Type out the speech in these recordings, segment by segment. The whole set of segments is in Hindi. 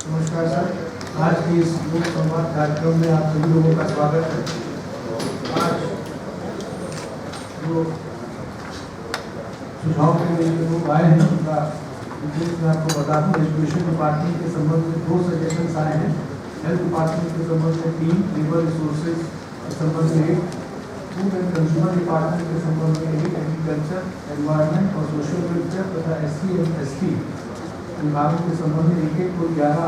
नमस्कार सर, आज की इस लोक संवाद कार्यक्रम में आप सभी लोगों का स्वागत है। आज जो सुझाव के लिए लोग आए हैं उनका डिटेल्स मैं आपको बता दूँ। एजुकेशन डिपार्टमेंट के संबंध में 2 सजेशंस आए हैं। हेल्थ डिपार्टमेंट के संबंध में 3, लेबर रिसोर्सेज के संबंध में 1, फूड एंड कंज्यूमर डिपार्टमेंट के संबंध में 1, एग्रीकल्चर, एनवायरनमेंट और सोशल वेलफेयर तथा SC एंड ST विभागों के संबंध में 1 कुल 11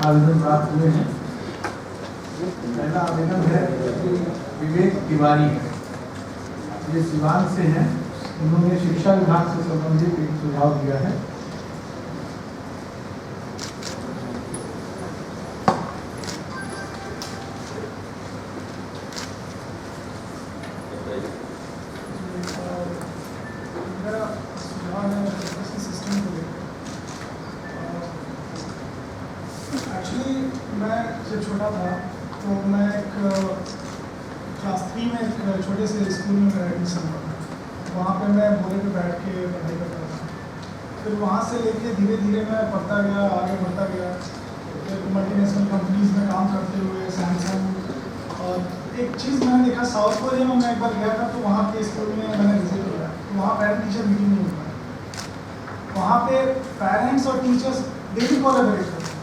आवेदन प्राप्त हुए हैं। पहला आवेदन है विवेक तिवारी, ये सिवान से हैं। उन्होंने शिक्षा विभाग से संबंधित एक सुझाव दिया है। मैं जब छोटा था तो मैं एक क्लास 3 में एक छोटे से स्कूल में मेरा एडमिशन हुआ था। वहाँ पे मैं बोरे पे बैठ के पढ़ाई करता था। फिर वहाँ से लेके धीरे धीरे मैं पढ़ता गया, आगे बढ़ता गया। फिर मल्टीनेशनल कंपनीज में काम करते हुए सैमसंग, और एक चीज़ मैंने देखा, साउथ कोरिया में मैं एक बार गया था तो वहाँ के स्कूल में मैंने विजिट किया। तो वहाँ पेरेंट टीचर मीटिंग नहीं हुआ। वहाँ पे पेरेंट्स और टीचर्स डेली कोलैबोरेट करते हैं,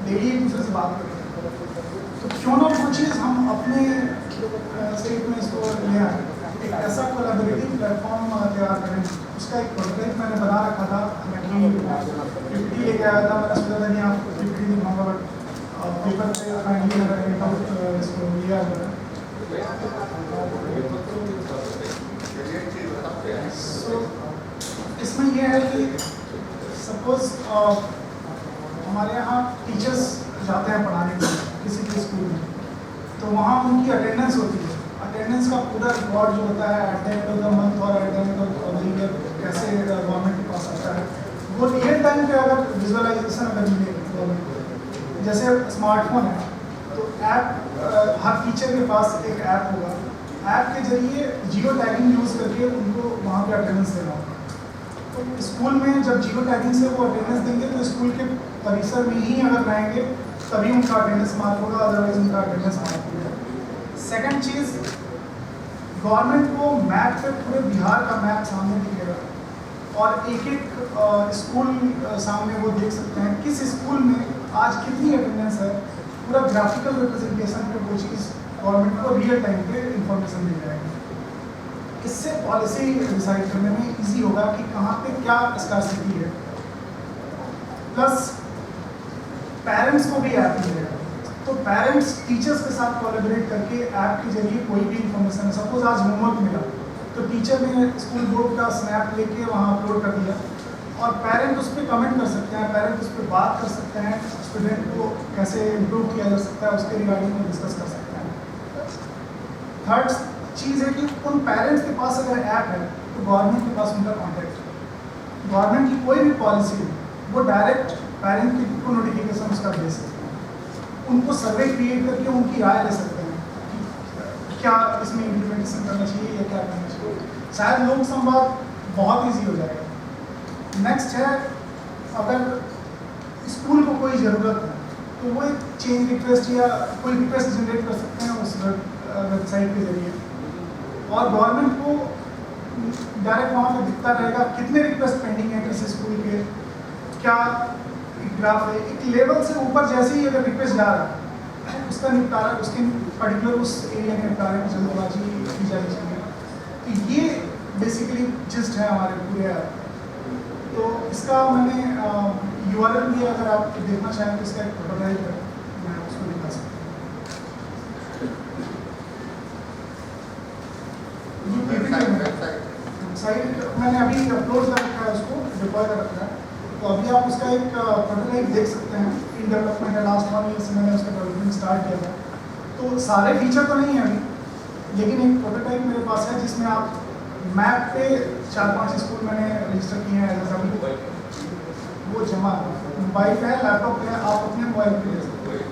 डेली एक दूसरे से बात करते हैं। तो क्यों ना वो चीज़ हम अपने स्टेट में इसको ले आए, एक ऐसा कोलैबोरेटिव प्लेटफॉर्म तैयार करें। उसका एक प्रोटोटाइप मैंने बना रखा था। मैं PPT लेके आया था। मैंने सोचा था नहीं आप PPT दिखाऊंगा, बट पेपर पे फाइनली अगर इसको लिया जाए। सो इसमें यह है कि सपोज हमारे यहाँ टीचर्स जाते हैं पढ़ाने के लिए किसी भी स्कूल में, तो वहाँ उनकी अटेंडेंस होती है। अटेंडेंस का पूरा रिकॉर्ड जो होता है at the end of the month और at the end of the year कैसे गवर्नमेंट के पास आता है, वो रियल टाइम पे अगर विजुअलाइजेशन अगर मिले गवर्नमेंट को, जैसे स्मार्टफोन है तो ऐप हर टीचर के पास एक ऐप होगा, ऐप के जरिए जियो टैगिंग यूज़ करके उनको वहाँ पे अटेंडेंस देना होगा। तो स्कूल में जब जियो टैगिंग से वो अटेंडेंस देंगे तो स्कूल के परिसर में ही अगर रहेंगे तभी उनका अटेंडेंस मार्क होगा, अदरवाइज उनका अटेंडेंस मार्क होगा। सेकंड चीज़, गवर्नमेंट को मैप पे पूरे बिहार का मैप सामने दिखेगा और एक एक स्कूल सामने वो देख सकते हैं किस स्कूल में आज कितनी अटेंडेंस है, पूरा ग्राफिकल रिप्रेजेंटेशन पे वो चीज़ गवर्नमेंट को रियल टाइम पे इंफॉर्मेशन मिल जाएगी। इससे पॉलिसी डिसाइड करने में इजी होगा कि कहाँ पे क्या स्कार्सिटी है। प्लस पेरेंट्स को भी ऐप मिलेगा, तो पेरेंट्स टीचर्स के साथ कोलैबोरेट करके ऐप के जरिए कोई भी इंफॉर्मेशन, सपोज आज होमवर्क मिला तो टीचर ने स्कूल बोर्ड का स्नैप लेके वहाँ अपलोड कर दिया और पेरेंट उस पर कमेंट कर सकते हैं, पेरेंट उस पर बात कर सकते हैं, स्टूडेंट को कैसे इम्प्रूव किया जा सकता है उसके रिगार्डिंग में डिस्कस कर सकते हैं। थर्ड चीज़ है कि उन पेरेंट्स के पास अगर ऐप है तो गवर्नमेंट के पास उनका कॉन्टैक्ट है, गवर्नमेंट की कोई भी पॉलिसी वो डायरेक्ट पेरेंट को नोटिफिकेशन उसका दे सकते हैं, उनको सर्वे क्रिएट करके उनकी राय ले सकते हैं कि क्या इसमें इम्प्लीमेंटेशन करना चाहिए या क्या करना चाहिए। शायद लोक संवाद बहुत ईजी हो जाएगा। नेक्स्ट है, अगर स्कूल को कोई ज़रूरत है तो वो एक चेंज रिक्वेस्ट या कोई रिक्वेस्ट जनरेट कर सकते हैं उस वेबसाइट के जरिए और गवर्नमेंट को डायरेक्ट वहाँ पे दिखता रहेगा कितने रिक्वेस्ट पेंडिंग है किसी स्कूल के, क्या ग्राफ है। एक लेवल से ऊपर जैसे ही अगर रिक्वेस्ट जा रहा है तो उसका निपटारा उसके पर्टिकुलर उस एरिया के निपटारे में जल्दबाजी की जानी चाहिए। तो ये बेसिकली जिस्ट है हमारे पूरे ऐप। तो इसका मैंने URL भी अगर आप देखना चाहें तो इसका एक प्रोटोटाइप है, मैं उसको दिखा सकता हूँ। साइट मैंने अभी अपलोड कर रखा है, उसको डिप्लॉय कर रखा है, तो अभी आप उसका एक प्रोटोटाइप देख सकते हैं। इन डेवलपमेंट है, लास्ट 1 ईयर से मैंने उसका डेवलपमेंट स्टार्ट किया था। तो सारे फीचर तो नहीं है अभी, लेकिन एक प्रोटोटाइप मेरे पास है जिसमें आप मैप पे 4-5 स्कूल मैंने रजिस्टर किए हैं एज अभी, वो जमा मोबाइल पे है, लैपटॉप पे है, आप अपने मोबाइल पे ले सकते हैं।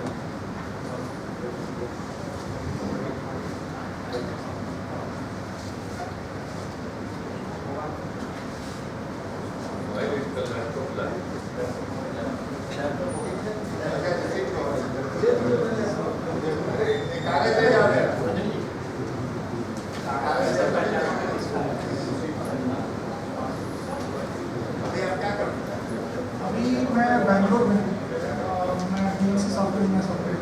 अभी मैं बैंगलोर में मैं DMC सॉफ्टवेयर में सॉफ्टवेयर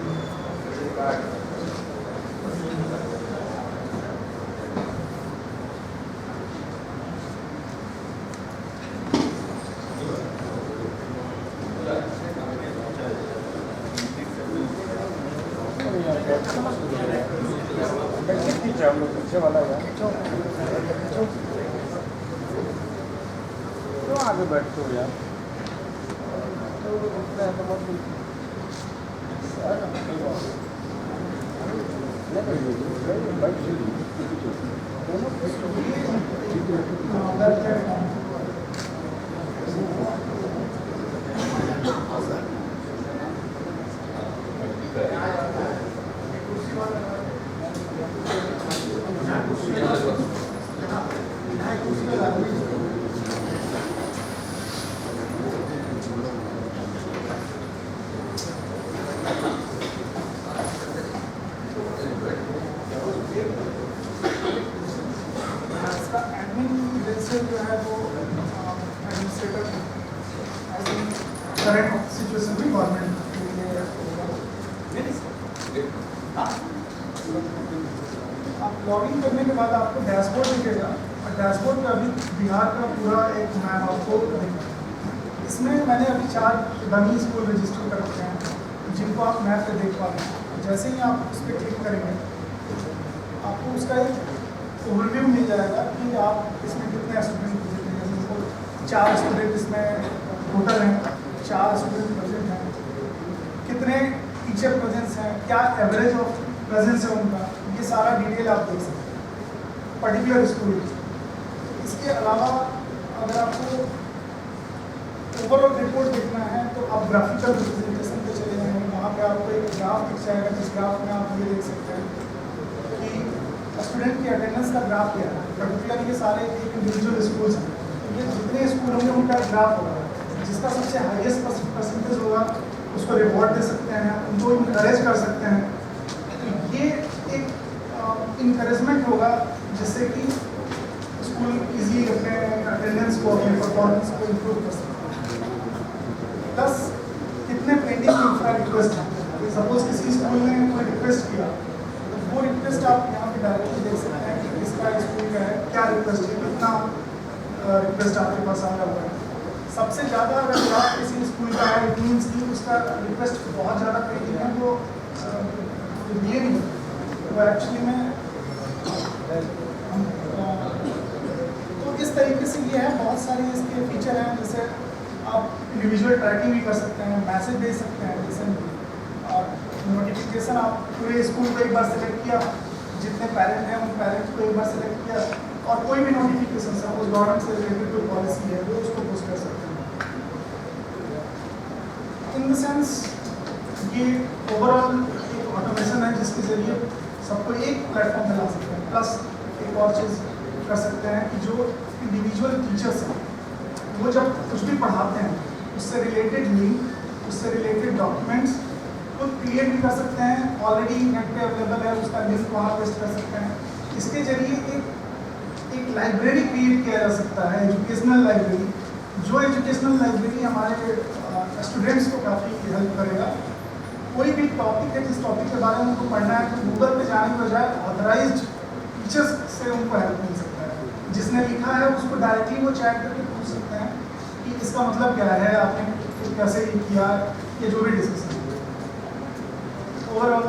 क्यों आगे बैठते हो यार? इसका एडमिन रेजिस्टर जो है वो एडमिनिस्ट्रेटर करंट सिचुएशन में गवर्नमेंट के लिए आप लॉगिन करने के बाद आपको डैशबोर्ड दिखेगा और डैशबोर्ड पे अभी बिहार का पूरा एक मैप आपको दिखेगा। इसमें मैंने अभी 4 डमी स्कूल रजिस्टर कर रखे हैं जिनको आप मैप पे देख पा रहे हैं। जैसे ही आप उस पर क्लिक करेंगे आपको उसका एक ओवरव्यू मिल जाएगा कि आप इसमें कितने स्टूडेंट विजिट हैं। जैसे 4 स्टूडेंट इसमें टोटल हैं, 4 स्टूडेंट प्रेजेंट हैं, कितने टीचर प्रेजेंस हैं, क्या एवरेज ऑफ प्रेजेंस है उनका, ये सारा डिटेल आप देख सकते हैं पर्टिकुलर स्कूल की। इसके अलावा अगर आपको ओवरऑल रिपोर्ट देखना है तो आप ग्राफिकल रिप्रेजेंटेशन पे चले जाएंगे, वहाँ पे आपको एक ग्राफ दिख जाएगा, जिस ग्राफ में आप ये देख सकते हैं कि स्टूडेंट की अटेंडेंस का ग्राफ क्या है। पर्टिकुलर ये सारे एक इंडिविजुअल स्कूल्स हैं, ये जितने स्कूल होंगे उनका ग्राफ होगा, जिसका सबसे हाईएस्ट परसेंटेज होगा उसको रिवॉर्ड दे सकते हैं, उनको इंकरेज कर सकते हैं। तो ये एक इंकरेजमेंट होगा जिससे कि स्कूल इजी अपने अटेंडेंस को, अपने परफॉर्मेंस को इम्प्रूव कर सकते हैं। प्लस कितने पेंडिंग इंफ्रा रिक्वेस्ट हैं, सपोज किसी स्कूल ने कोई रिक्वेस्ट किया तो वो रिक्वेस्ट आप यहाँ पे डायरेक्टली देख सकते हैं कि किसका स्कूल का है, क्या रिक्वेस्ट है, कितना रिक्वेस्ट आपके पास आया हुआ है। सबसे ज़्यादा अगर आप किसी स्कूल का है, इट मीन्स कि उसका रिक्वेस्ट बहुत ज़्यादा पेंडिंग है, वो दिए नहीं, वो एक्चुअली में तो इस तरीके से ये है। बहुत सारे इसके फीचर हैं, जैसे आप इंडिविजुअल ट्रैकिंग भी कर सकते हैं, मैसेज भेज सकते हैं, जैसे और नोटिफिकेशन आप पूरे स्कूल को एक बार सेलेक्ट किया, जितने पेरेंट हैं उन पेरेंट्स को एक बार सेलेक्ट किया और कोई भी नोटिफिकेशन सपोज गवर्नमेंट से रिलेटेड कोई पॉलिसी है वो उसको पोस्ट कर सकते हैं। इन द सेंस ये ओवरऑल एक ऑटोमेशन है जिसके जरिए सबको एक प्लेटफॉर्म पे ला सकते हैं। प्लस एक और चीज़ कर सकते हैं कि जो इंडिविजुअल टीचर्स हैं वो जब कुछ भी पढ़ाते हैं उससे रिलेटेड लिंक, उससे रिलेटेड डॉक्यूमेंट्स खुद क्रिएट भी कर सकते हैं, ऑलरेडी नेट पे अवेलेबल है, उसका लिंक वहाँ पेस्ट कर सकते हैं। इसके जरिए एक लाइब्रेरी क्रिएट किया जा सकता है, एजुकेशनल लाइब्रेरी, जो एजुकेशनल लाइब्रेरी हमारे स्टूडेंट्स को काफ़ी हेल्प करेगा। कोई भी टॉपिक है जिस टॉपिक के बारे में उनको पढ़ना है तो गूगल पे जाने के बजाय ऑथराइज्ड टीचर्स से उनको हेल्प मिल सकता है। जिसने लिखा है उसको डायरेक्टली वो चैट करके पूछ सकते हैं कि इसका मतलब क्या है, आपने कैसे किया, या जो भी डिस्कशन ओवरऑल।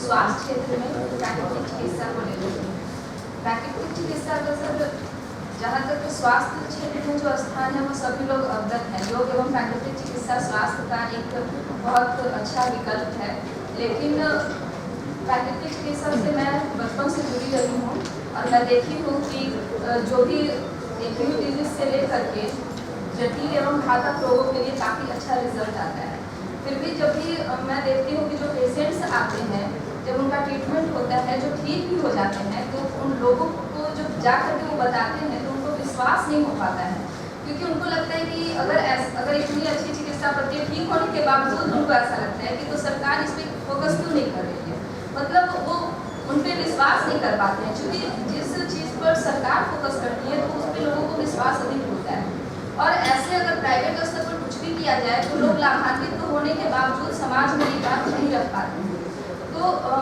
स्वास्थ्य क्षेत्र में प्राकृतिक चिकित्सा को ले लेते हैं। प्राकृतिक चिकित्सा का सर जहाँ तक स्वास्थ्य क्षेत्र में जो स्थान है वो सभी लोग अवगत हैं। योग एवं प्राकृतिक चिकित्सा स्वास्थ्य का एक बहुत अच्छा विकल्प है, लेकिन प्राकृतिक चिकित्सा से मैं बचपन से जुड़ी रही हूँ और मैं देखी हूँ कि जो भी एक्यूट डिजीज से लेकर के जटिल एवं घातक रोगों के लिए काफ़ी अच्छा रिजल्ट आता है। फिर भी जब भी मैं देखती हूँ कि जो पेशेंट्स आते हैं, जब उनका ट्रीटमेंट होता है, जो ठीक भी हो जाते हैं, तो उन लोगों को जब जा करके वो बताते हैं तो उनको विश्वास नहीं हो पाता है, क्योंकि उनको लगता है कि अगर इतनी अच्छी चिकित्सा प्रक्रिया ठीक होने के बावजूद उनको ऐसा लगता है कि तो सरकार इस पर फोकस क्यों नहीं कर रही है, मतलब वो उन पर विश्वास नहीं कर पाते हैं। क्योंकि जिस चीज़ पर सरकार फोकस करती है तो उस पर लोगों को विश्वास अधिक होता है। और ऐसे अगर प्राइवेट स्तर पर कुछ भी किया जाए तो लोग लाभान्वित तो होने के बावजूद समाज में ये बात नहीं रख पाते हैं। तो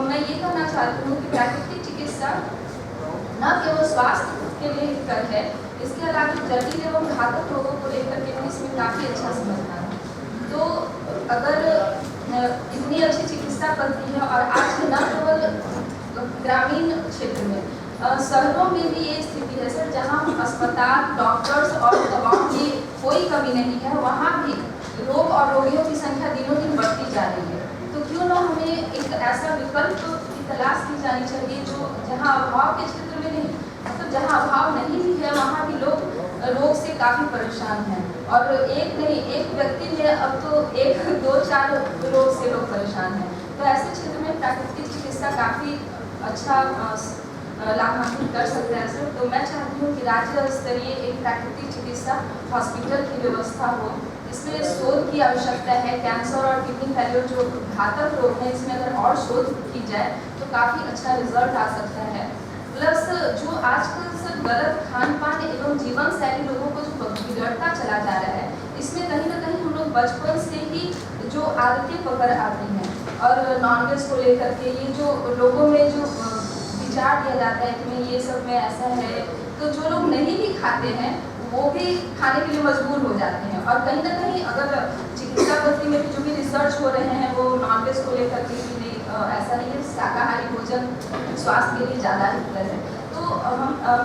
मैं ये कहना चाहती हूँ कि प्राकृतिक चिकित्सा न केवल स्वास्थ्य के लिए हितकर है, इसके अलावा जटिल एवं घातक रोगों को लेकर के भी इसमें काफ़ी अच्छा समाधान है। तो अगर इतनी अच्छी चिकित्सा बनती है और आज न केवल ग्रामीण क्षेत्र में, शहरों में भी ये स्थिति है सर, जहाँ अस्पताल, डॉक्टर्स और दवाओं की कोई कमी नहीं है, वहाँ भी रोग और रोगियों की संख्या दिनों दिन बढ़ती जा रही है। तो क्यों ना हमें एक ऐसा विकल्प की तलाश की जानी चाहिए जो जहाँ अभाव के क्षेत्र में नहीं, मतलब जहाँ अभाव नहीं भी है वहाँ भी लोग रोग से काफ़ी परेशान हैं। और एक नहीं, एक व्यक्ति में अब तो 1, 2, 4 रोग से लोग परेशान हैं। तो ऐसे क्षेत्र में प्राकृतिक चिकित्सा काफ़ी अच्छा लाभान्वित कर सकते हैं सर। तो मैं चाहती हूँ कि राज्य स्तरीय एक प्राकृतिक चिकित्सा हॉस्पिटल की व्यवस्था हो। इसमें शोध की आवश्यकता है। कैंसर और किडनी फेलियर जो घातक रोग हैं, इसमें अगर और शोध की जाए तो काफ़ी अच्छा रिजल्ट आ सकता है। प्लस जो आजकल सर गलत खान पान एवं जीवन शैली लोगों को जो बिगड़ता चला जा रहा है, इसमें कहीं ना कहीं हम लोग बचपन से ही जो आदतें पकड़ आती हैं, और नॉनवेज को लेकर के ये जो लोगों में जो विचार दिया जाता है कि मैं ये सब में ऐसा है, तो जो लोग नहीं भी खाते हैं वो भी खाने के लिए मजबूर हो जाते हैं। और कहीं ना कहीं अगर चिकित्सा पद्धति में जो भी रिसर्च हो रहे हैं वो नॉनवेज को लेकर के भी नहीं, ऐसा नहीं है, शाकाहारी भोजन स्वास्थ्य के लिए ज़्यादा हितकर है। तो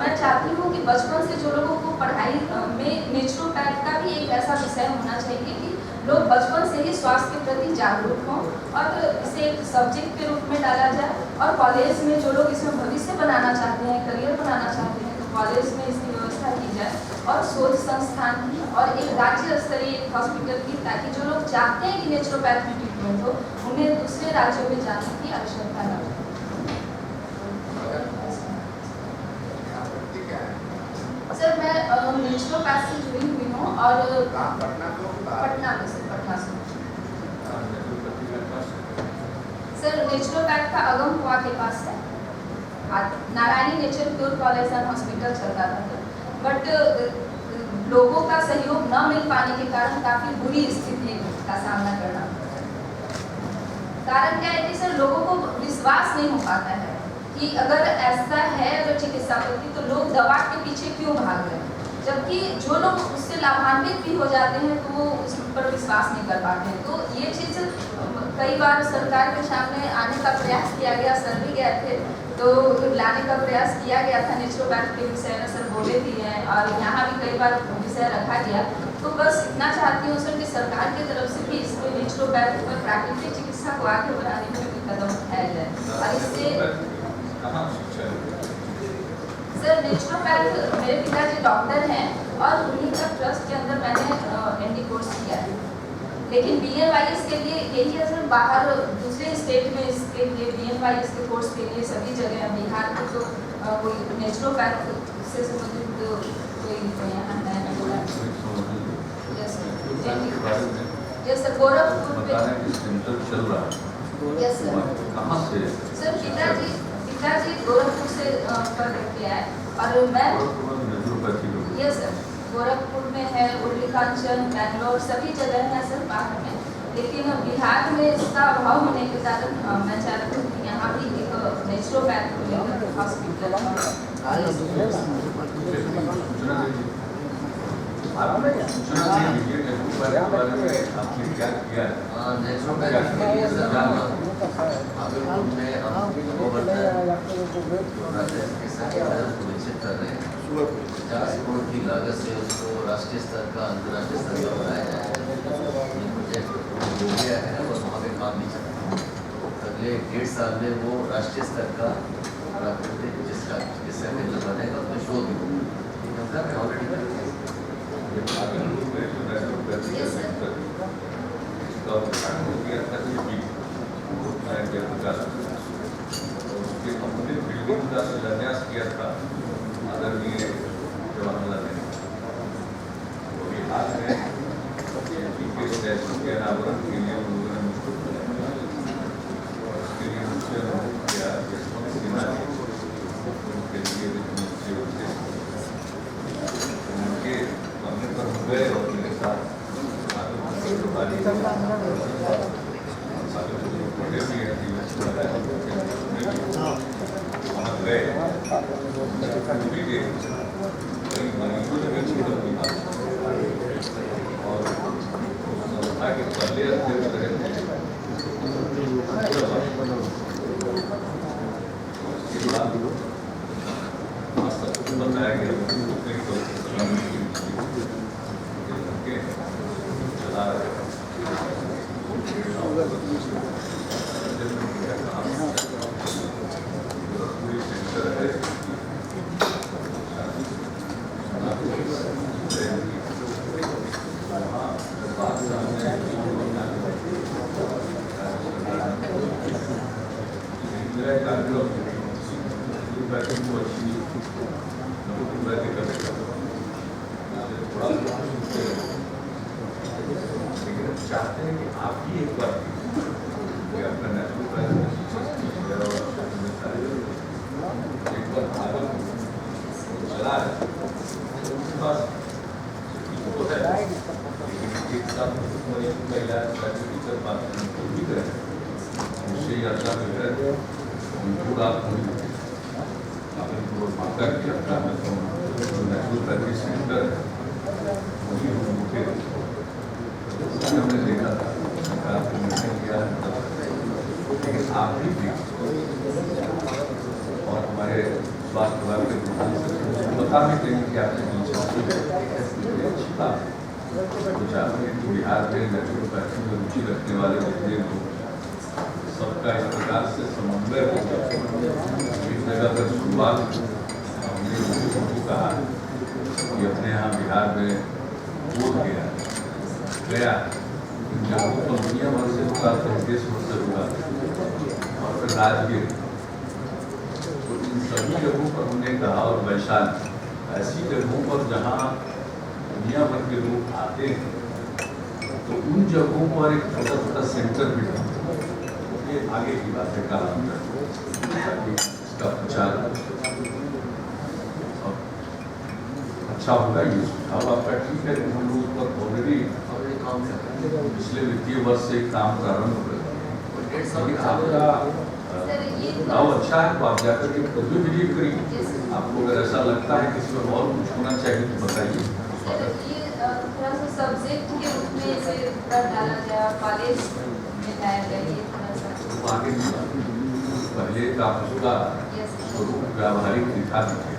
मैं चाहती हूँ कि बचपन से जो लोगों को पढ़ाई में नेचुरोपैथ का भी एक ऐसा विषय होना चाहिए कि लोग बचपन से ही स्वास्थ्य के प्रति जागरूक हों और इसे एक सब्जेक्ट के रूप में डाला जाए। और कॉलेज में जो लोग इसमें भविष्य बनाना चाहते हैं, करियर बनाना चाहते हैं, तो कॉलेज में इसकी व्यवस्था की जाए, और शोध संस्थान की और एक राज्य स्तरीय एक हॉस्पिटल की, ताकि जो लोग चाहते हैं कि नेचुरोपैथ में ट्रीटमेंट हो उन्हें दूसरे राज्यों में जाने की आवश्यकता न हो। सर मैं नेचुरोपैथ से जुड़ी हुई हूँ और पटना में से, पटना से। सर नेचुरोपैथ का अगम कुआं के पास है, Narayani nature cure college and hospital चलता था, बट लोगों का सहयोग न मिल पाने के कारण काफ़ी बुरी स्थिति का सामना करना पड़ता है। कारण क्या है कि सर लोगों को विश्वास नहीं हो पाता है कि अगर ऐसा है अगर चिकित्सा पद्धति, तो लोग दवा के पीछे क्यों भाग रहे हैं, जबकि जो लोग उससे लाभान्वित भी हो जाते हैं तो वो उस पर विश्वास नहीं कर पाते हैं। तो ये चीज़ कई बार सरकार के सामने आने का प्रयास किया गया, सर भी गए थे तो लाने का प्रयास किया गया था नेचुरोपैथ के विषय में, सर बोले भी हैं और यहाँ भी कई बार विषय रखा गया। तो बस इतना चाहती हूँ सर कि सरकार की तरफ से भी इसमें नेचुरोपैथ पर प्राकृतिक चिकित्सा को आगे बढ़ाने में भी कदम उठाया जाए। और इससे सर नेचुरोपैथ मेरे पिताजी डॉक्टर हैं और उन्हीं का ट्रस्ट के अंदर मैंने एनडी कोर्स किया है, लेकिन BNYS के लिए यही है सर, बाहर दूसरे स्टेट में इसके लिए BNYS के कोर्स के लिए सभी जगह, बिहार में तो कोई नेचुरोपैथ से संबंधित कोई यहाँ है ना? यस सर, गोरखपुर में। यस सर, सर पिताजी गोरखपुर से पढ़ के आए और मैं यस सर गोरखपुर में है, उर्लिकांचल, बैंगलोर सभी जगह है सर बाहर में, लेकिन बिहार में इसका अभाव होने के कारण मैं चाहती हूँ कि यहाँ भी एक नेचुरोपैथ को लेकर हॉस्पिटल की लागत से उसको राष्ट्रीय स्तर का, अंतर्राष्ट्रीय स्तर का बनाया जाए। प्रोजेक्ट हो गया है और वहाँ पे काम भी चल रहा है। अगले 1.5 साल में वो राष्ट्रीय स्तर का प्राकृतिक चिकित्सा केंद्र बनेगा, उसमें शोध भी होगा। ठीक है सर, ऑलरेडी कर रहे हैं। Yes, sir. इसका उद्घाटन हो गया था उसके कंप्लीट बिल्डिंग का शिलान्यास किया था आदरणीय जवाहरलाल नेहरू। अभी हाल में के स्टैचू के अनावरण के लिए लोगों ने मुझको बुलाया और उसके लिए मुझसे अनुरोध किया यशवंत सिन्हा जी उनके लिए मुझसे उनके कहने पर हम गए और मेरे साथ बड़े भी हैं वहाँ गए कई मरीजों ने भी छोड़ दिया और संस्था के पहले अध्यक्ष रहे थे। उसके बाद सबको बताया गया चला रहे चाहते हैं कि आप भी एक बार अपना नेशनल एक बार भारत चला है उसके पास एक साथ मरीज का इलाज कर पाते हैं भी करें उससे यात्रा वगैरह उनको रात हुई आपने मांगा कि अपना नेशनल प्रैक्टिस सेंटर वही उनके हमने देखा था आपको मिलने किया लेकिन आप भी और हमारे स्वास्थ्य विभाग के प्रधान सचिव बता भी देंगे कि आपने दिलचस्पी अच्छी बात तो चाहते हैं कि बिहार में नेचुरोपैथी में रुचि रखने वाले जितने लोग सबका इस प्रकार से समन्वय हो इस जगह पर शुरुआत हमने लोगों को कहा कि अपने यहाँ बिहार में बोध गया इन जगहों पर दुनिया भर से हुआ देश भर से हुआ और फिर राजगीर तो इन सभी जगहों पर हमने कहा और वैशाली ऐसी जगहों पर जहाँ दुनिया भर के लोग आते हैं तो उन जगहों पर एक छोटा छोटा सेंटर भी था। ये आगे की बात है कालांतर ताकि इसका प्रचार अच्छा होगा। ये सुझाव आपका ठीक है कि हम लोग पर ऑलरेडी काम कर रहे हैं। पिछले वित्तीय वर्ष से काम प्रारंभ कर आपका सुझाव अच्छा है तो आप जाकर के खुद भी विजिट करिए। आपको अगर ऐसा लगता है कि इसमें और कुछ होना चाहिए तो बताइए। थोड़ा सा सब्जेक्ट के रूप में इसे डाला गया कॉलेज में लाया गया ये थोड़ा सा तो आगे पहले का उसका स्वरूप व्यावहारिक दिखा दीजिए।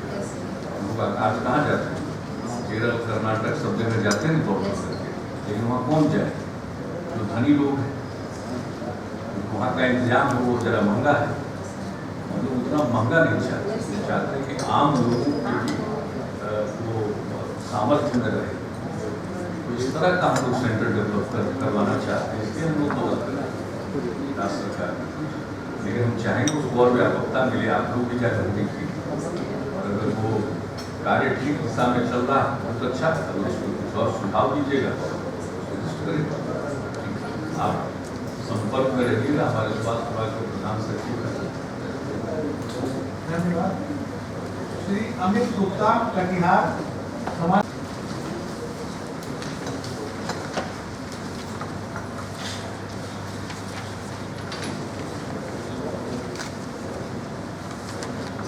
हम लोग आज कहाँ जाते हैं? केरल कर्नाटक सब जगह जाते हैं दौड़ करके, लेकिन वहाँ कौन जाए? जो धनी लोग हैं वहाँ का इंतजाम है वो जरा महंगा है। हम लोग उतना महंगा नहीं चाहते हैं कि आम लोगों के भी वो सामर्थ्य में रहे। तो इस तरह का हम लोग सेंटर डेवलप करवाना चाहते हैं। इसलिए हम लोग मदद करें राज्य सरकार, लेकिन हम चाहेंगे उसको और व्यापकता मिले। आप लोग भी जाकर देखिए और अगर वो कार्य ठीक दिशा में चल रहा है बहुत अच्छा, अगर उसको कुछ और सुझाव दीजिएगा आप संपर्क में रहिएगा। हमारे स्वास्थ्य विभाग के प्रधान सचिव हैं। धन्यवाद। श्री अमित गुप्ता, कटिहार समाज।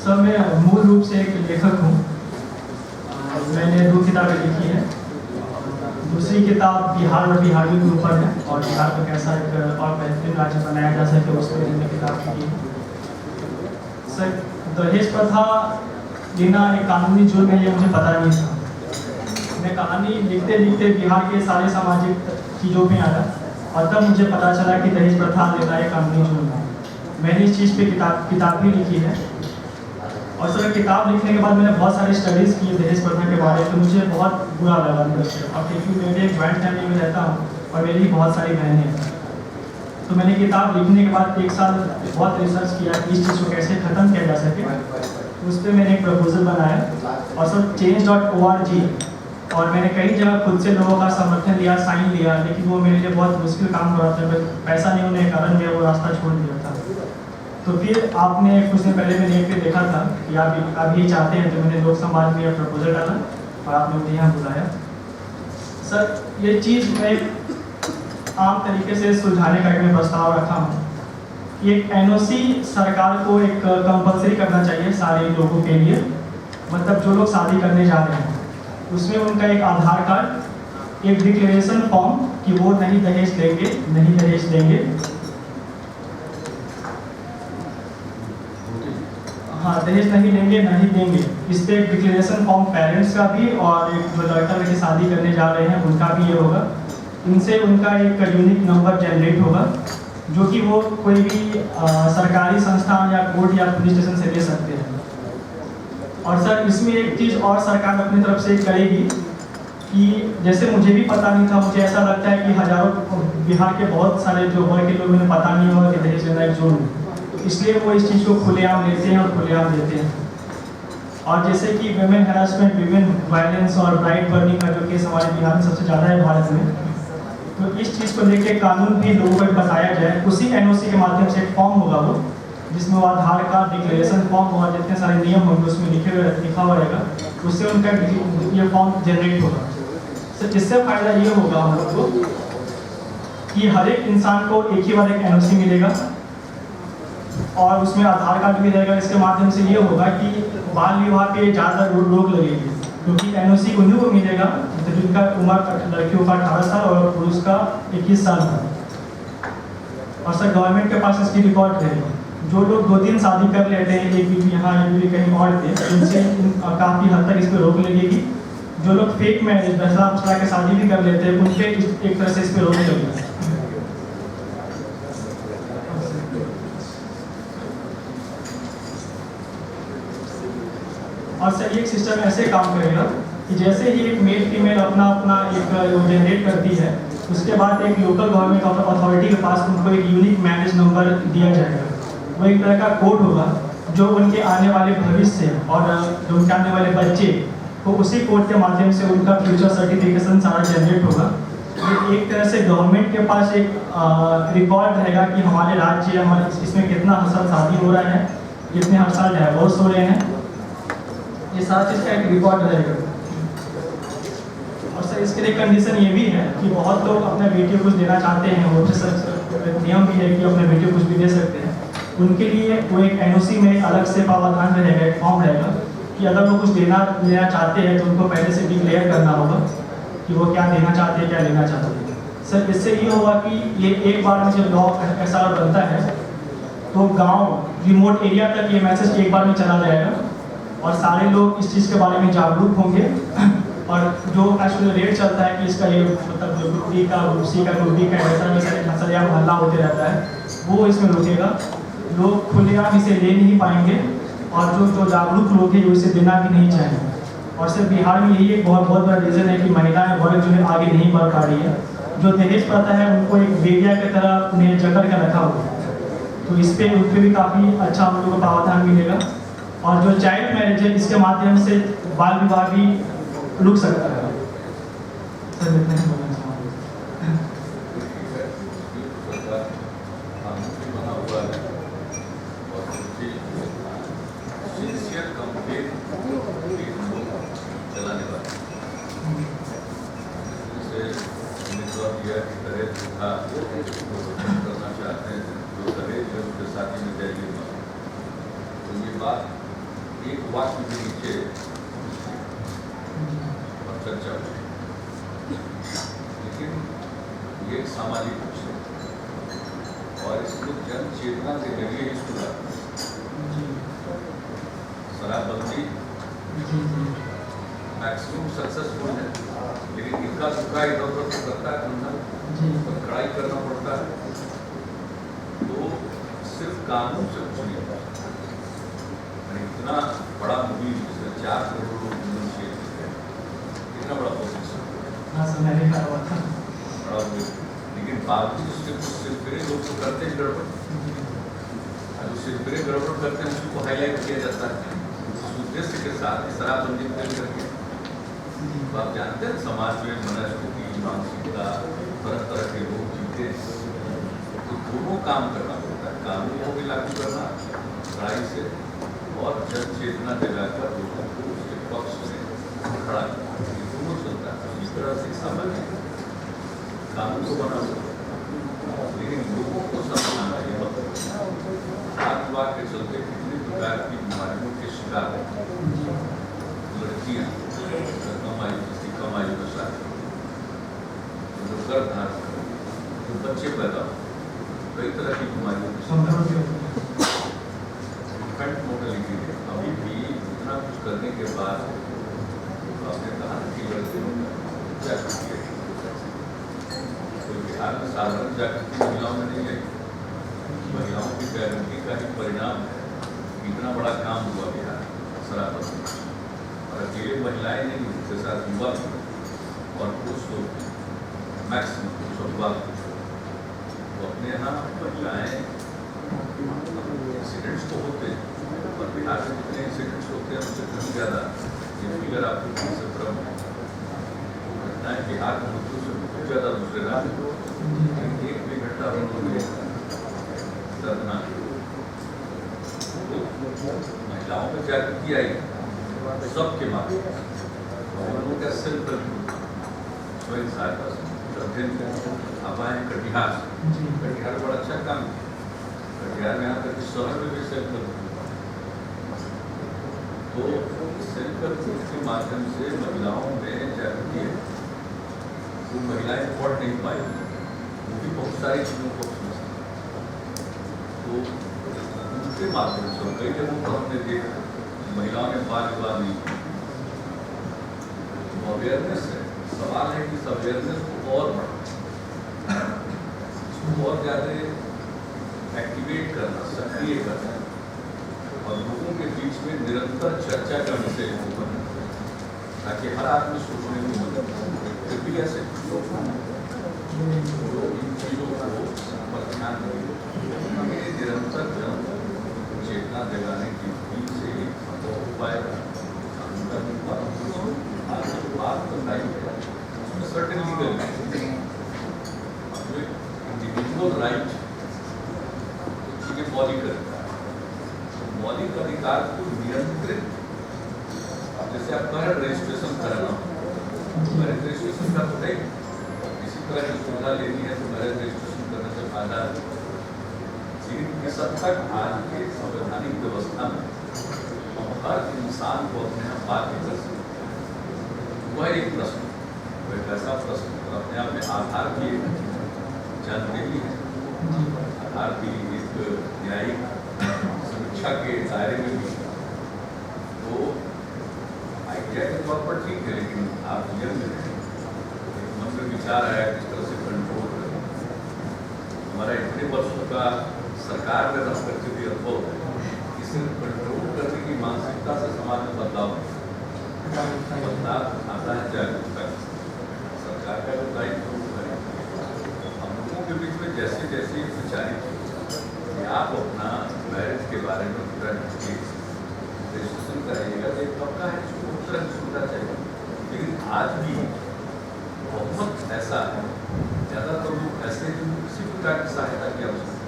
सर मैं मूल रूप से एक लेखक हूँ। मैंने 2 किताबें लिखी हैं। दूसरी किताब बिहार में बिहारियों के ऊपर है और बिहार को कैसा एक और बेहतरीन राज्य बनाया जा सके उस पर मैंने किताब लिखी है। सर दहेज प्रथा लेना एक कानूनी जुर्म है ये मुझे पता नहीं था। मैं कहानी लिखते लिखते बिहार के सारे सामाजिक चीज़ों में आया और तब मुझे पता चला कि दहेज प्रथा लेना एक कानूनी जुर्म है। मैंने इस चीज़ पे किताब भी लिखी है। और सर किताब लिखने के बाद मैंने बहुत सारी स्टडीज़ की दहेज प्रथा के बारे में, तो मुझे बहुत बुरा लगा अंदर से। और क्योंकि मैं भी एक जॉइंट फैमिली में रहता हूँ और मेरी बहुत सारी बहनें हैं, तो मैंने किताब लिखने के बाद 1 साल बहुत रिसर्च किया कि इस चीज़ को कैसे ख़त्म किया जा सके। उस पर मैंने एक प्रपोजल बनाया और सर change.org, और मैंने कई जगह खुद से लोगों का समर्थन लिया, साइन लिया, लेकिन वो मेरे लिए बहुत मुश्किल काम हो रहा था। पैसा नहीं होने के कारण मैं वो रास्ता छोड़ दिया था। तो फिर आपने कुछ दिन पहले मैं नेट पे देखा था कि आप ये चाहते हैं, तो मैंने लोक समाज में प्रपोजल डाला और आपने मुझे यहाँ बुलाया। सर ये चीज़ मैं आम तरीके से सुलझाने का एक प्रस्ताव रखा हूँ कि एक NOC सरकार को एक कंपलसरी करना चाहिए सारे लोगों के लिए, मतलब जो लोग शादी करने जा रहे हैं उसमें उनका एक आधार कार्ड, एक डिक्लेरेशन फॉर्म कि वो नहीं दहेज देंगे, नहीं दहेज देंगे। हाँ, दहेज नहीं लेंगे, नहीं देंगे। इस पर एक डिक्लेरेशन फॉर्म पेरेंट्स का भी और एक जो लड़का लड़की शादी करने जा रहे हैं उनका भी ये होगा। इनसे उनका एक यूनिक नंबर जनरेट होगा जो कि वो कोई भी सरकारी संस्थान या कोर्ट या पुलिस स्टेशन से ले सकते हैं। और सर इसमें एक चीज़ और सरकार अपनी तरफ से करेगी कि जैसे मुझे भी पता नहीं था, मुझे ऐसा लगता है कि हज़ारों बिहार के बहुत सारे जो वर्ग के लोग उन्हें पता नहीं होगा कि दहेज लेना एक जुर्म है, इसलिए वो इस चीज़ को खुलेआम लेते हैं और खुलेआम देते हैं। और जैसे कि विमेन हैरेसमेंट, विमेन वायलेंस और ब्राइड बर्निंग का जो केस हमारे बिहार में सबसे ज़्यादा है भारत में, तो इस चीज़ को लेकर कानून भी लोगों को बताया जाए। उसी NOC के माध्यम से एक फॉर्म होगा वो, जिसमें वो आधार कार्ड, डिक्लेरेशन फॉर्म और जितने सारे नियम होंगे उसमें लिखा हुआ रहेगा, उससे उनका ये फॉर्म जनरेट होगा। सर इससे फ़ायदा ये होगा हम लोग को कि हर एक इंसान को एक ही बार एक NOC मिलेगा और उसमें आधार कार्ड भी रहेगा। इसके माध्यम से ये होगा कि बाल विवाह पे ज़्यादा रोक लगेगी, क्योंकि NOC उन्हीं को मिलेगा तो जिनका उम्र लड़कियों का 18 साल और पुरुष का 21 साल था। और सर गवर्नमेंट के पास इसकी रिकॉर्ड रहेगी। जो लोग 2-3 शादी कर लेते हैं, एक बीवी यहाँ एक बीवी कहीं और थे, उनसे काफ़ी हद तक इस पर रोक लगेगी। जो लोग फेक मैरिज बसरा फसरा के शादी भी कर लेते हैं उन पर एक तरह से इस पर रोक लगेगी। और सर ये सिस्टम ऐसे काम करेगा कि जैसे ही एक मेल फीमेल अपना एक जनरेट करती है, उसके बाद एक लोकल गवर्नमेंट अथॉरिटी के पास उनको एक यूनिक मैरिज नंबर दिया जाएगा। वो एक तरह का कोड होगा जो उनके आने वाले भविष्य और जो उनके आने वाले बच्चे को उसी कोड के माध्यम से उनका फ्यूचर सर्टिफिकेशन सारा जनरेट होगा। ये एक तरह से गवर्नमेंट के पास एक रिकॉर्ड रहेगा कि हमारे राज्य हमारे इसमें कितना हर साल शादी हो रहा है, कितने हर साल डाइवोर्स हो रहे हैं, ये सारा चीज़ का एक रिकॉर्ड रहेगा। और सर इसके लिए कंडीशन ये भी है कि बहुत लोग अपने बेटियों कुछ देना चाहते हैं, वो नियम भी है कि अपने बेटियों कुछ भी दे सकते हैं। उनके लिए वो एक NOC में अलग से प्रावधान रहेगा, एक फॉर्म रहेगा कि अगर वो कुछ लेना चाहते हैं तो उनको पहले से डिक्लेयर करना होगा कि वो क्या देना चाहते हैं, क्या लेना चाहते हैं। सर इससे ये होगा कि ये एक बार में जब लॉ ऐसा बनता है तो गांव रिमोट एरिया तक ये मैसेज एक बार में चला जाएगा और सारे लोग इस चीज़ के बारे में जागरूक होंगे। और जो एक्चुअली रेट चलता है कि इसका ये मतलब ग्रुप डी का, ग्रुप सी का, ग्रुप डी का ऐसा हंसलिया हल्ला होते रहता है, वो इसमें रुकेगा। लोग खुलेआम इसे ले नहीं पाएंगे और जो जागरूक लोग हैं वो इसे देना भी नहीं चाहेंगे। और सिर्फ बिहार में यही एक बहुत बड़ा रीज़न है कि महिलाएं वर्ग जो है आगे नहीं बढ़ पा रही है। जो दहेज प्रथा है उनको एक बेटिया की तरह उन्हें जकड़ कर रखा हुआ है, तो इस पर उन पर भी काफ़ी अच्छा हम लोगों को प्रावधान मिलेगा। और जो चाइल्ड मैरिज है इसके माध्यम से बाल विवाह भी रुक सकता है। सर इतना ही बोलना चाहूँगा। चलाने वाले करना चाहते हैं जो दहेज है उसके साथी में जाएगी। तो ये बात एक वाक्य के नीचे और चर्चा हुई, लेकिन ये एक सामाजिक विषय और इसको जन चेतना के जरिए इसको शराबबंदी मैक्सिमम सक्सेसफुल है, लेकिन इनका दुखा इधर उधर तो करता है, तो कड़ाई करना पड़ता है। तो सिर्फ कानून से कुछ नहीं होता। इतना बड़ा मूवी जिसमें 4 करोड़ लोग इनिशिएट थे, कितना बड़ा प्रोसेस हाँ सर, मैंने कहा हुआ था। बड़ा मूवी, लेकिन बावजूद उसके कुछ सिरफिरे लोग तो करते हैं गड़बड़, और जो सिरफिरे गड़बड़ करते हैं उसको हाईलाइट किया जाता है उस उद्देश्य के साथ शराबबंदी करके। तो आप जानते हैं समाज में मनस्थिति, मानसिकता, तरह तरह के लोग जीते हैं, तो दोनों काम करना पड़ता है, कानून को भी लागू करना कड़ाई से और जन चेतना जगाकर लोगों को उसके पक्ष में खड़ा करना, ये दोनों चलता है। इस तरह से सामान्य कानून को बना हुआ, लेकिन लोगों को समझाना ये मतलब हाथ विवाह के चलते कितने प्रकार की बीमारियों के शिकार है। लड़कियाँ कम आयु, किसी कम आयु के साथ जो गर्भ धारण कर, जो बच्चे पैदा हो, कई तरह की बीमारियों के शिकार इन्फेंट मोर्टेलिटी है। अभी भी इतना कुछ करने के बाद आपने कहा कि लड़कियों में जागृति है, तो बिहार में साधारण जागृति महिलाओं में नहीं है। महिलाओं की जागृति का ही परिणाम है इतना बड़ा काम हुआ बिहार शराबबंदी, और अकेले महिलाएं नहीं, उनके साथ युवा और पुरुष लोग मैक्सिमम पुरुष और युवा। तो अपने यहाँ महिलाएं एक्सीडेंट्स तो होते हैं, और बिहार में जितने एक्सीडेंट्स होते हैं उससे कहीं ज़्यादा, ये फिगर आपको कहीं से भ्रम है। घटनाएं बिहार में मृत्यु से बहुत ज़्यादा दूसरे राज्य, एक भी घटना होने दर्दनाक। तो महिलाओं में जागृति आई सबके माध्यम से, उनों का सेल्फ स्वयं सहायता से आप आए कटिहार से, कटिहार बड़ा अच्छा काम है। कटिहार में यहाँ तक शहर में भी सेल्फ तो सेल्फ के माध्यम से महिलाओं में जागृति है। वो महिलाएं पढ़ नहीं पाई, वो भी बहुत सारी चीज़ों को समझती, तो उनके माध्यम से कई जगहों पर हमने देखा महिलाओं ने बाल विवाह नहीं किया। तो अवेयरनेस है, सवाल है कि इस अवेयरनेस को और बढ़ाना, इसको और ज़्यादा एक्टिवेट करना, सक्रिय करना, और लोगों के बीच में निरंतर चर्चा का विषय हो बना, ताकि हर आदमी सोचने को मदद फिर भी ऐसे लोग इन चीज़ों को पर ध्यान दें, निरंतर जन चेतना जगाने की भीड़ से उपाय बात बताई है उसमें सर्टेन लीगल इंडिविजुअल राइट चीजें मौलिक मौलिक अधिकार को नियंत्रित, जैसे आप मैरिज रजिस्ट्रेशन कराना हो, मैरिज रजिस्ट्रेशन का तो है, किसी तरह की सुविधा लेनी है तो मैरिज रजिस्ट्रेशन करने से फायदा है। लेकिन इस हद तक आज के संवैधानिक व्यवस्था में हर इंसान को अपने यहाँ बाध्य कर सकते, वह एक प्रश्न, वह एक ऐसा प्रश्न और अपने आप में आधार की जानकारी है, आधार की एक न्यायिक समीक्षा के दायरे में भी, तो आइडिया के तौर पर ठीक है, लेकिन आप नियम में एक मन में विचार आया किस तरह से कंट्रोल करें। हमारा इतने वर्षों का सरकार में रह करके भी अनुभव है, इसे कंट्रोल करने की मानसिकता से समाज में बदलाव आता है। जागरूकता सरकार का जो दायित्व है, हम लोगों के बीच में जैसे जैसे विचारित कि आप अपना मैरिज के बारे में पूरा रजिस्ट्रेशन कराइएगा, तो एक तबका है जिसको उस तरह की सुविधा चाहिए, लेकिन आज भी बहुत ऐसा है, ज़्यादातर लोग ऐसे जो किसी प्रकार की सहायता की आवश्यकता है।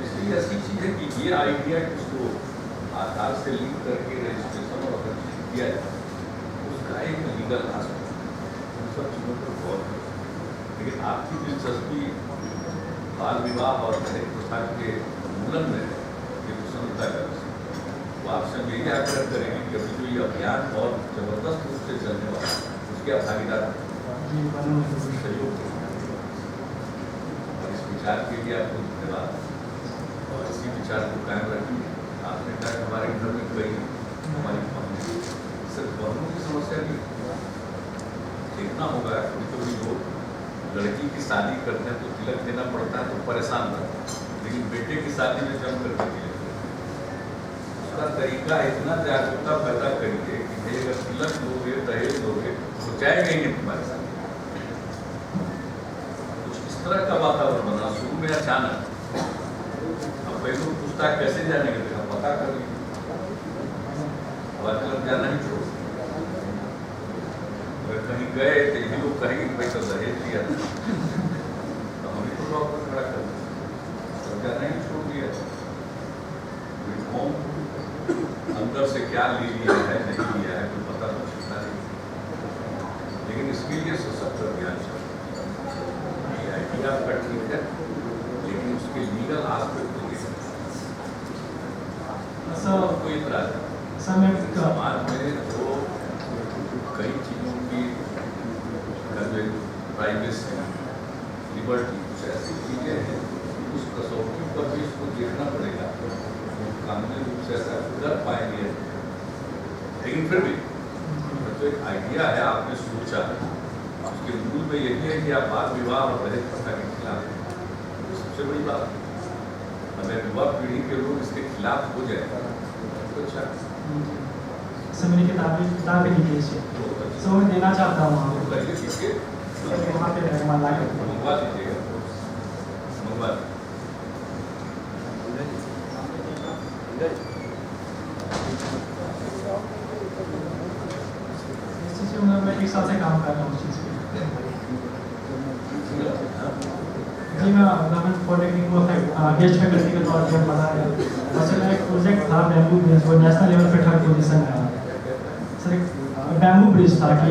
इसलिए ऐसी चीज़ है कि ये आइडिया किसको आधार से लिंक करके रजिस्ट्रेशन और रजिस्ट्रेशन किया जाए, उसका एक लीगल आस्पेक्ट, उन सब चीज़ों पर गौर करें। लेकिन आपकी दिलचस्पी बाल विवाह और दहेज प्रथा के उन्मूलन में है, ये प्रसन्नता का विषय। तो आपसे मेरी आग्रह करेंगे कि अभी जो ये अभियान और जबरदस्त रूप से चलने वाला है, उसके आप भागीदार सहयोग और इस विचार के लिए आपको धन्यवाद, और इसी विचार को कायम रखेंगे। आपने कहा कि हमारे घर में कोई हमारी सिर्फ बहनों की समस्या भी देखना होगा। कभी कभी लोग लड़की की शादी करते हैं तो तिलक देना पड़ता है तो परेशान रहते हैं, लेकिन बेटे की शादी में जम करके मिले उसका तरीका इतना जागरूकता पैदा करिए कि भाई अगर तिलक लोगे दहेज लोगे तो जाएगा ही नहीं तुम्हारे साथ। कुछ इस तरह का वातावरण बना शुरू में अचानक। अब पहले तो पूछता है कैसे जाने के लिए पता कर लीजिए, मतलब जाना ही छोड़। अगर कहीं गए तो ये लोग कहेंगे कि भाई तो दहेज दिया था तो हमें तो डॉक्टर खड़ा कर तो जाना ही छोड़ दिया। कौन अंदर से क्या ले लिया है नहीं लिया है कोई पता तो चलता नहीं, लेकिन इसके लिए सशक्त अभियान चाहिए। आइडिया आपका ठीक है लेकिन उसके लीगल आस्पेक्ट कोई इतराज समाज में जो कई चीज़ों की प्राइवेसी लिबर्टी कुछ ऐसी चीज़ें हैं उस कसौटी पर भी इसको देखना पड़ेगा। कानूनी रूप से ऐसा कर पाएंगे लेकिन फिर भी तो एक आइडिया है आपने सोचा उसके मूल में यही है कि आप बाल विवाह और दहेज प्रथा के खिलाफ तो सबसे बड़ी बात अगर युवा पीढ़ी के लोग इसके खिलाफ हो जाए तो अच्छा। सर मैंने किताबें लिखी है सो मैं देना चाहता हूँ वहाँ पे मंगवा दीजिएगा मंगवा मैं एक साल से काम कर रहा हूँ उस चीज़ पे। जी मैं गवर्नमेंट पॉलिटेक्निक को गेस्ट फैकल्टी के तौर पर पढ़ा है। वैसे मेरा एक प्रोजेक्ट था बैम्बू ब्रिज, वो नेशनल लेवल पे थर्ड पोजीशन में आया। सर एक बैम्बू ब्रिज था कि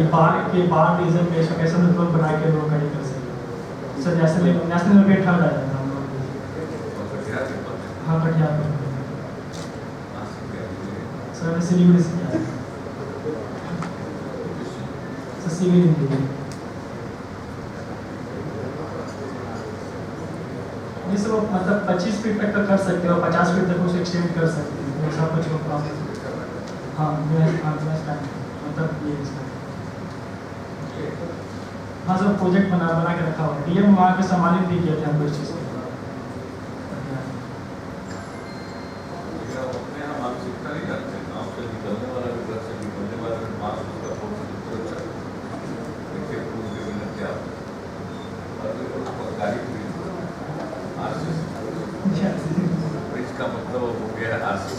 बाढ़ रीजन में कैसे रोड बना के लोग खड़ी कर सके। सर नेशनल लेवल पे थर्ड आया था हम लोग। हाँ कटिहार पर सर मैं सिलीगुड़ी से किया सर सिविल इंजीनियरिंग। ये सब मतलब 25 फीट तक का कर सकते हो 50 फीट तक उसे एक्सटेंड कर सकते हो ऐसा कुछ होगा। हाँ मतलब ये हाँ सर प्रोजेक्ट बना के रखा हुआ है। डीएम वहाँ पे सम्मानित भी किए थे हमको इस चीज़ को। इसका मतलब हो गया आरसी।